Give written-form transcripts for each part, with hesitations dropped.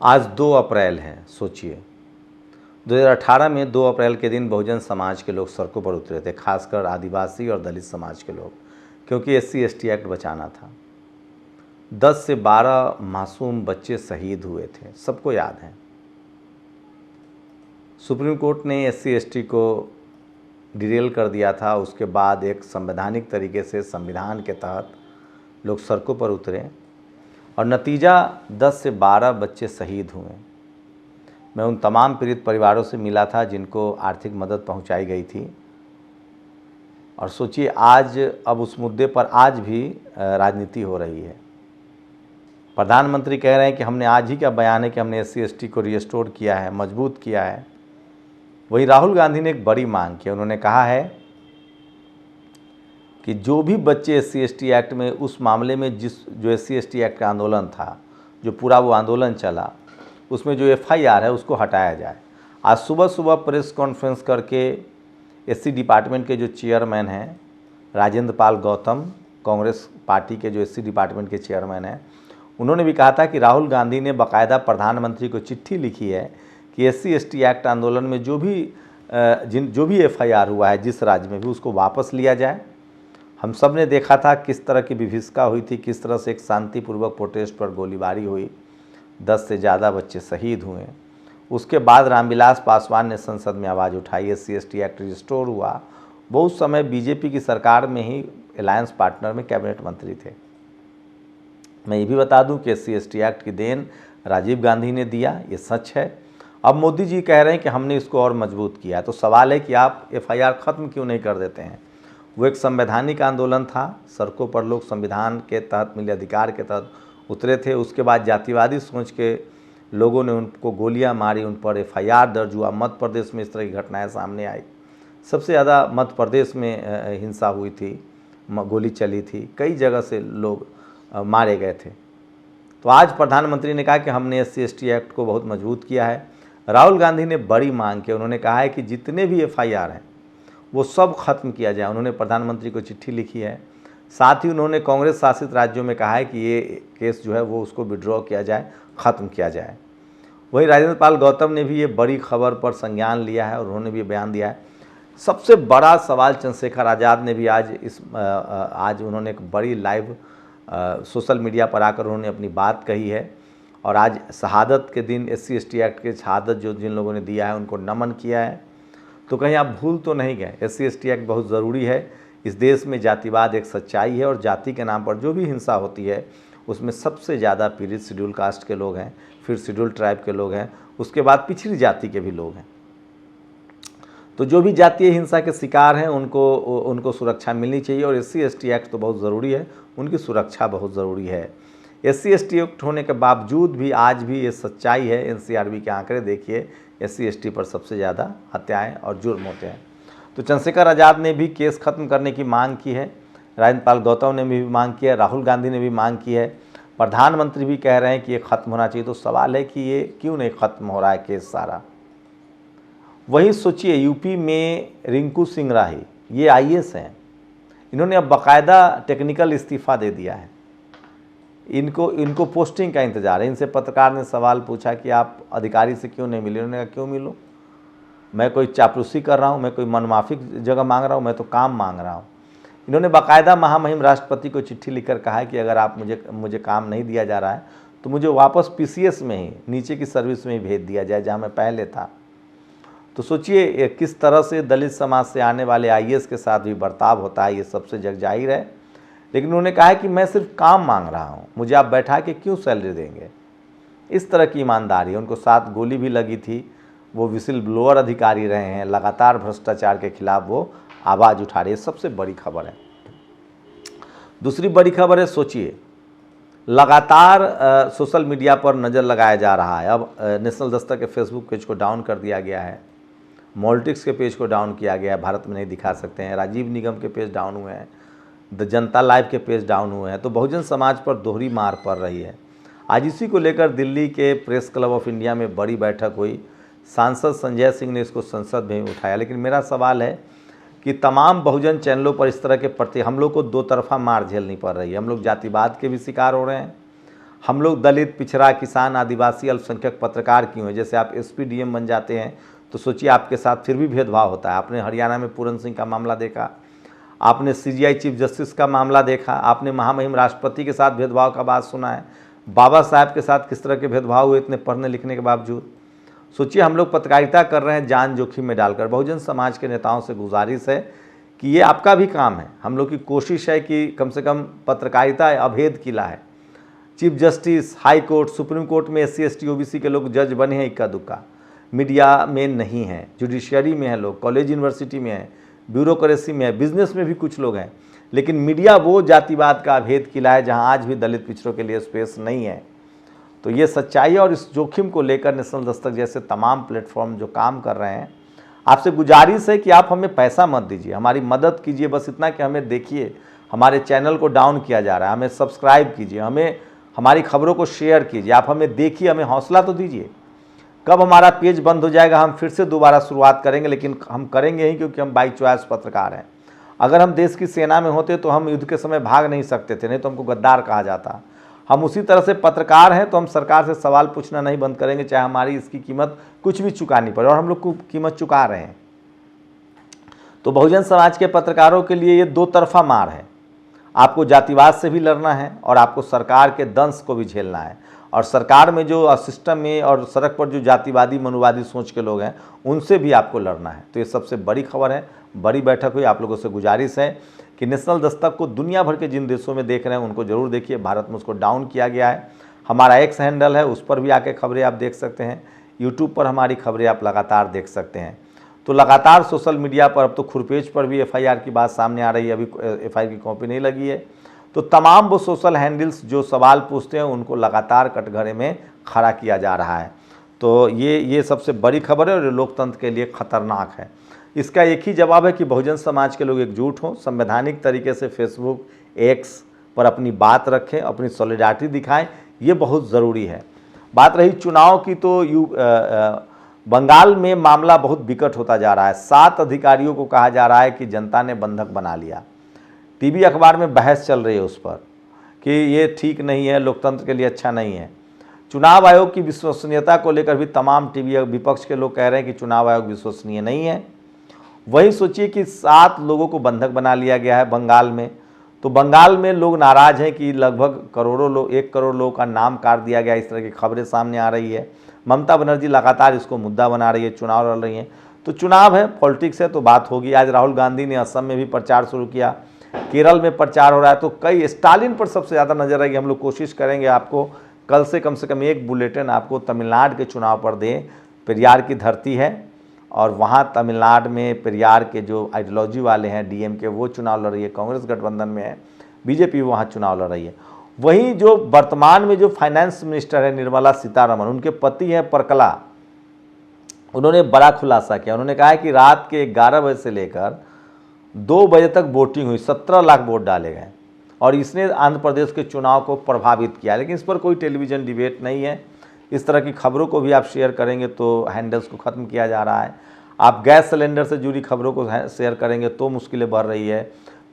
आज 2 अप्रैल है। सोचिए 2018 में 2 अप्रैल के दिन बहुजन समाज के लोग सड़कों पर उतरे थे, खासकर आदिवासी और दलित समाज के लोग, क्योंकि SC/ST एक्ट बचाना था। 10 से 12 मासूम बच्चे शहीद हुए थे, सबको याद है। सुप्रीम कोर्ट ने SC/ST को डिरेल कर दिया था। उसके बाद एक संवैधानिक तरीके से संविधान के तहत लोग सड़कों पर उतरे और नतीजा 10 से 12 बच्चे शहीद हुए। मैं उन तमाम पीड़ित परिवारों से मिला था जिनको आर्थिक मदद पहुंचाई गई थी। और सोचिए आज अब उस मुद्दे पर आज भी राजनीति हो रही है। प्रधानमंत्री कह रहे हैं कि हमने आज ही का बयान है कि हमने SC/ST को रिस्टोर किया है, मजबूत किया है। वहीं राहुल गांधी ने एक बड़ी मांग की। उन्होंने कहा है कि जो भी बच्चे SC/ST एक्ट में उस मामले में जो SC/ST एक्ट का आंदोलन था, जो पूरा वो आंदोलन चला, उसमें जो FIR है उसको हटाया जाए। आज सुबह सुबह प्रेस कॉन्फ्रेंस करके SC डिपार्टमेंट के जो चेयरमैन हैं राजेंद्र पाल गौतम, कांग्रेस पार्टी के जो SC डिपार्टमेंट के चेयरमैन हैं, उन्होंने भी कहा था कि राहुल गांधी ने बाकायदा प्रधानमंत्री को चिट्ठी लिखी है कि SC/ST एक्ट आंदोलन में जो भी FIR हुआ है जिस राज्य में भी, उसको वापस लिया जाए। हम सब ने देखा था किस तरह की विभीषिका हुई थी, किस तरह से एक शांतिपूर्वक प्रोटेस्ट पर गोलीबारी हुई, 10 से ज़्यादा बच्चे शहीद हुए। उसके बाद रामविलास पासवान ने संसद में आवाज़ उठाई, SC/ST एक्ट रिस्टोर हुआ। वो उस समय BJP की सरकार में ही अलायंस पार्टनर में कैबिनेट मंत्री थे। मैं ये भी बता दूं कि SC/ST एक्ट की देन राजीव गांधी ने दिया, ये सच है। अब मोदी जी कह रहे हैं कि हमने इसको और मजबूत किया। तो सवाल है कि आप FIR ख़त्म क्यों नहीं कर देते हैं? वो एक संवैधानिक आंदोलन था, सड़कों पर लोग संविधान के तहत मिले अधिकार के तहत उतरे थे। उसके बाद जातिवादी सोच के लोगों ने उनको गोलियां मारी, उन पर FIR दर्ज हुआ। मध्य प्रदेश में इस तरह की घटनाएं सामने आई। सबसे ज़्यादा मध्य प्रदेश में हिंसा हुई थी, गोली चली थी, कई जगह से लोग मारे गए थे। तो आज प्रधानमंत्री ने कहा कि हमने SC/ST एक्ट को बहुत मजबूत किया है। राहुल गांधी ने बड़ी मांग की। उन्होंने कहा है कि जितने भी FIR हैं वो सब खत्म किया जाए। उन्होंने प्रधानमंत्री को चिट्ठी लिखी है। साथ ही उन्होंने कांग्रेस शासित राज्यों में कहा है कि ये केस जो है वो उसको विड्रॉ किया जाए, ख़त्म किया जाए। वहीं राजेंद्र पाल गौतम ने भी ये बड़ी खबर पर संज्ञान लिया है और उन्होंने भी बयान दिया है। सबसे बड़ा सवाल चंद्रशेखर आज़ाद ने भी आज उन्होंने एक बड़ी लाइव सोशल मीडिया पर आकर उन्होंने अपनी बात कही है। और आज शहादत के दिन SC/ST एक्ट के शहादत जो जिन लोगों ने दिया है उनको नमन किया है। तो कहीं आप भूल तो नहीं गए, SC/ST एक्ट बहुत ज़रूरी है। इस देश में जातिवाद एक सच्चाई है और जाति के नाम पर जो भी हिंसा होती है उसमें सबसे ज़्यादा पीड़ित शेड्यूल कास्ट के लोग हैं, फिर शेड्यूल ट्राइब के लोग हैं, उसके बाद पिछड़ी जाति के भी लोग हैं। तो जो भी जातीय हिंसा के शिकार हैं उनको सुरक्षा मिलनी चाहिए और SC/ST एक्ट तो बहुत ज़रूरी है, उनकी सुरक्षा बहुत ज़रूरी है। SC/ST एक्ट होने के बावजूद भी आज भी ये सच्चाई है। NCRB के आंकड़े देखिए, SC/ST पर सबसे ज़्यादा हत्याएं और जुर्म होते हैं। तो चंद्रशेखर आज़ाद ने भी केस ख़त्म करने की मांग की है, राजेंद्र पाल गौतम ने भी मांग की है, राहुल गांधी ने भी मांग की है, प्रधानमंत्री भी कह रहे हैं कि ये ख़त्म होना चाहिए। तो सवाल है कि ये क्यों नहीं ख़त्म हो रहा है केस सारा? वही सोचिए UP में रिंकू सिंह राही, ये IAS हैं, इन्होंने अब बाकायदा टेक्निकल इस्तीफ़ा दे दिया है। इनको पोस्टिंग का इंतज़ार है। इनसे पत्रकार ने सवाल पूछा कि आप अधिकारी से क्यों नहीं मिले? उन्होंने कहा क्यों मिलूं, मैं कोई चापलूसी कर रहा हूं, मैं कोई मनमाफिक जगह मांग रहा हूं, मैं तो काम मांग रहा हूं। इन्होंने बाकायदा महामहिम राष्ट्रपति को चिट्ठी लिखकर कहा है कि अगर आप मुझे काम नहीं दिया जा रहा है तो मुझे वापस PCS में ही, नीचे की सर्विस में ही भेज दिया जाए जहाँ मैं पहले था। तो सोचिए किस तरह से दलित समाज से आने वाले IAS के साथ भी बर्ताव होता है, ये सबसे जग जाहिर है। लेकिन उन्होंने कहा है कि मैं सिर्फ काम मांग रहा हूं, मुझे आप बैठा के क्यों सैलरी देंगे? इस तरह की ईमानदारी। उनको साथ गोली भी लगी थी, वो विसिल ब्लोअर अधिकारी रहे हैं, लगातार भ्रष्टाचार के खिलाफ वो आवाज़ उठा रहे हैं। सबसे बड़ी खबर है। दूसरी बड़ी खबर है, सोचिए लगातार सोशल मीडिया पर नज़र लगाया जा रहा है। अब नेशनल दस्तक के फेसबुक पेज को डाउन कर दिया गया है, मॉलिटिक्स के पेज को डाउन किया गया है, भारत में नहीं दिखा सकते हैं, राजीव निगम के पेज डाउन हुए हैं, द जनता लाइव के पेज डाउन हुए हैं। तो बहुजन समाज पर दोहरी मार पड़ रही है। आज इसी को लेकर दिल्ली के प्रेस क्लब ऑफ इंडिया में बड़ी बैठक हुई। सांसद संजय सिंह ने इसको संसद में उठाया। लेकिन मेरा सवाल है कि तमाम बहुजन चैनलों पर इस तरह के प्रति हम लोग को दो तरफा मार झेलनी पड़ रही है। हम लोग जातिवाद के भी शिकार हो रहे हैं, हम लोग दलित, पिछड़ा, किसान, आदिवासी, अल्पसंख्यक पत्रकार क्यों हैं? जैसे आप एसपी डीएम बन जाते हैं तो सोचिए आपके साथ फिर भी भेदभाव होता है। आपने हरियाणा में पूरन सिंह का मामला देखा, आपने सीजीआई चीफ जस्टिस का मामला देखा, आपने महामहिम राष्ट्रपति के साथ भेदभाव का बात सुना है, बाबा साहब के साथ किस तरह के भेदभाव हुए इतने पढ़ने लिखने के बावजूद। सोचिए हम लोग पत्रकारिता कर रहे हैं जान जोखिम में डालकर। बहुजन समाज के नेताओं से गुजारिश है कि ये आपका भी काम है, हम लोग की कोशिश है कि कम से कम पत्रकारिता अभेद किला है। Chief justice, high court, supreme court में SC ST OBC के लोग जज बने हैं इक्का दुक्का, मीडिया में नहीं है, जुडिशियरी में है लोग, कॉलेज यूनिवर्सिटी में है, ब्यूरोक्रेसी में है, बिजनेस में भी कुछ लोग हैं, लेकिन मीडिया वो जातिवाद का अभेद किला है जहां आज भी दलित पिछड़ों के लिए स्पेस नहीं है। तो ये सच्चाई है और इस जोखिम को लेकर नेशनल दस्तक जैसे तमाम प्लेटफॉर्म जो काम कर रहे हैं, आपसे गुजारिश है कि आप हमें पैसा मत दीजिए, हमारी मदद कीजिए। बस इतना कि हमें देखिए, हमारे चैनल को डाउन किया जा रहा है, हमें सब्सक्राइब कीजिए, हमें हमारी खबरों को शेयर कीजिए, आप हमें देखिए, हमें हौसला तो दीजिए। कब हमारा पेज बंद हो जाएगा हम फिर से दोबारा शुरुआत करेंगे, लेकिन हम करेंगे ही क्योंकि हम बाई चॉइस पत्रकार हैं। अगर हम देश की सेना में होते तो हम युद्ध के समय भाग नहीं सकते थे, नहीं तो हमको गद्दार कहा जाता। हम उसी तरह से पत्रकार हैं तो हम सरकार से सवाल पूछना नहीं बंद करेंगे, चाहे हमारी इसकी कीमत कुछ भी चुकानी पड़े, और हम लोग को कीमत चुका रहे हैं। तो बहुजन समाज के पत्रकारों के लिए ये दो तरफा मार है, आपको जातिवाद से भी लड़ना है और आपको सरकार के दंश को भी झेलना है। और सरकार में जो सिस्टम में और सड़क पर जो जातिवादी मनुवादी सोच के लोग हैं उनसे भी आपको लड़ना है। तो ये सबसे बड़ी खबर है, बड़ी बैठक हुई। आप लोगों से गुजारिश है कि नेशनल दस्तक को दुनिया भर के जिन देशों में देख रहे हैं उनको जरूर देखिए। भारत में उसको डाउन किया गया है। हमारा X हैंडल है, उस पर भी आके खबरें आप देख सकते हैं। यूट्यूब पर हमारी खबरें आप लगातार देख सकते हैं। तो लगातार सोशल मीडिया पर, अब तो खुरपेज पर भी FIR की बात सामने आ रही है, अभी FIR की कॉपी नहीं लगी है। तो तमाम वो सोशल हैंडल्स जो सवाल पूछते हैं उनको लगातार कटघरे में खड़ा किया जा रहा है। तो ये सबसे बड़ी खबर है और ये लोकतंत्र के लिए खतरनाक है। इसका एक ही जवाब है कि बहुजन समाज के लोग एकजुट हों, संवैधानिक तरीके से फेसबुक, X पर अपनी बात रखें, अपनी सॉलिडारिटी दिखाएं, ये बहुत ज़रूरी है। बात रही चुनाव की, तो बंगाल में मामला बहुत विकट होता जा रहा है। 7 अधिकारियों को कहा जा रहा है कि जनता ने बंधक बना लिया। टीवी अखबार में बहस चल रही है उस पर कि ये ठीक नहीं है, लोकतंत्र के लिए अच्छा नहीं है। चुनाव आयोग की विश्वसनीयता को लेकर भी तमाम टीवी विपक्ष के लोग कह रहे हैं कि चुनाव आयोग विश्वसनीय नहीं है। वही सोचिए कि 7 लोगों को बंधक बना लिया गया है बंगाल में। तो बंगाल में लोग नाराज़ हैं कि लगभग करोड़ों लोग, 1 करोड़ लोगों का नाम काट दिया गया। इस तरह की खबरें सामने आ रही है। ममता बनर्जी लगातार इसको मुद्दा बना रही है, चुनाव लड़ रही हैं। तो चुनाव है, पॉलिटिक्स है, तो बात होगी। आज राहुल गांधी ने असम में भी प्रचार शुरू किया, केरल में प्रचार हो रहा है। तो कई, स्टालिन पर सबसे ज़्यादा नजर आएगी। हम लोग कोशिश करेंगे आपको कल से कम एक बुलेटिन आपको तमिलनाडु के चुनाव पर दें। पेरियार की धरती है और वहाँ तमिलनाडु में पेरियार के जो आइडियोलॉजी वाले हैं DMK, वो चुनाव लड़ रही है। कांग्रेस गठबंधन में है, BJP वहाँ चुनाव लड़ रही है। वहीं जो वर्तमान में जो फाइनेंस मिनिस्टर है निर्मला सीतारमण, उनके पति हैं परकला, उन्होंने बड़ा खुलासा किया। उन्होंने कहा है कि रात के 11 बजे से लेकर 2 बजे तक वोटिंग हुई, 17 लाख वोट डाले गए और इसने आंध्र प्रदेश के चुनाव को प्रभावित किया। लेकिन इस पर कोई टेलीविज़न डिबेट नहीं है। इस तरह की खबरों को भी आप शेयर करेंगे तो हैंडल्स को ख़त्म किया जा रहा है। आप गैस सिलेंडर से जुड़ी खबरों को शेयर करेंगे तो मुश्किलें बढ़ रही है।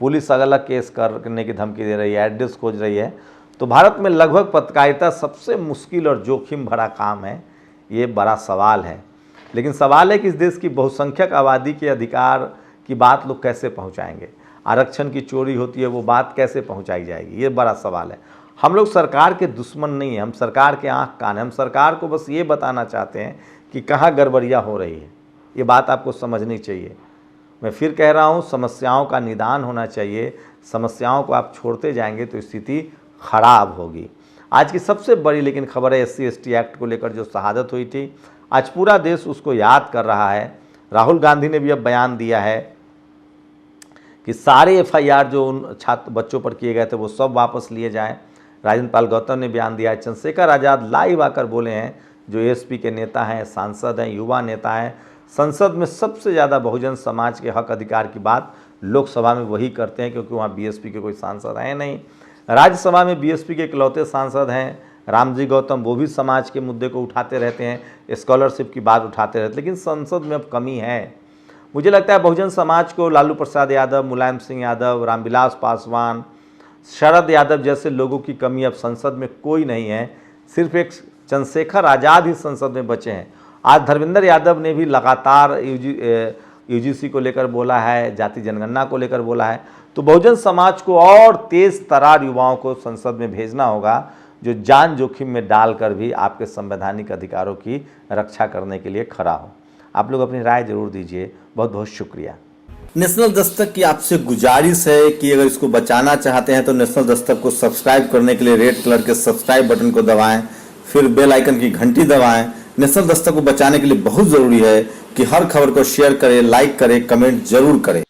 पुलिस अलग अलग केस करने की धमकी दे रही है, एड्रेस खोज रही है। तो भारत में लगभग पत्रकारिता सबसे मुश्किल और जोखिम भरा काम है। ये बड़ा सवाल है। लेकिन सवाल है कि इस देश की बहुसंख्यक आबादी के अधिकार की बात लोग कैसे पहुंचाएंगे। आरक्षण की चोरी होती है, वो बात कैसे पहुंचाई जाएगी, ये बड़ा सवाल है। हम लोग सरकार के दुश्मन नहीं हैं, हम सरकार के आँख कान हैं। हम सरकार को बस ये बताना चाहते हैं कि कहाँ गड़बड़ियाँ हो रही है। ये बात आपको समझनी चाहिए। मैं फिर कह रहा हूँ, समस्याओं का निदान होना चाहिए। समस्याओं को आप छोड़ते जाएंगे तो स्थिति खराब होगी। आज की सबसे बड़ी लेकिन खबर है SC ST एक्ट को लेकर जो शहादत हुई थी, आज पूरा देश उसको याद कर रहा है। राहुल गांधी ने भी अब बयान दिया है कि सारे FIR जो उन छात्र बच्चों पर किए गए थे वो सब वापस लिए जाएं। राजेंद्र पाल गौतम ने बयान दिया है। चंद्रशेखर आज़ाद लाइव आकर बोले हैं, जो ASP के नेता हैं, सांसद हैं, युवा नेता हैं। संसद में सबसे ज़्यादा बहुजन समाज के हक अधिकार की बात लोकसभा में वही करते हैं, क्योंकि वहाँ BSP के कोई सांसद हैं नहीं। राज्यसभा में BSP के इकलौते सांसद हैं रामजी गौतम, वो भी समाज के मुद्दे को उठाते रहते हैं, स्कॉलरशिप की बात उठाते रहते हैं। लेकिन संसद में अब कमी है। मुझे लगता है बहुजन समाज को लालू प्रसाद यादव, मुलायम सिंह यादव, रामविलास पासवान, शरद यादव जैसे लोगों की कमी अब संसद में कोई नहीं है, सिर्फ एक चंद्रशेखर आज़ाद ही संसद में बचे हैं। आज धर्मेंद्र यादव ने भी लगातार यूजीसी को लेकर बोला है, जाति जनगणना को लेकर बोला है। तो बहुजन समाज को और तेज तरार युवाओं को संसद में भेजना होगा, जो जान जोखिम में डालकर भी आपके संवैधानिक अधिकारों की रक्षा करने के लिए खड़ा हो। आप लोग अपनी राय जरूर दीजिए। बहुत बहुत शुक्रिया। नेशनल दस्तक की आपसे गुजारिश है कि अगर इसको बचाना चाहते हैं तो नेशनल दस्तक को सब्सक्राइब करने के लिए रेड कलर के सब्सक्राइब बटन को दबाएं, फिर बेल आइकन की घंटी दबाएं। नेशनल दस्तक को बचाने के लिए बहुत जरूरी है कि हर खबर को शेयर करें, लाइक करें, कमेंट जरूर करें।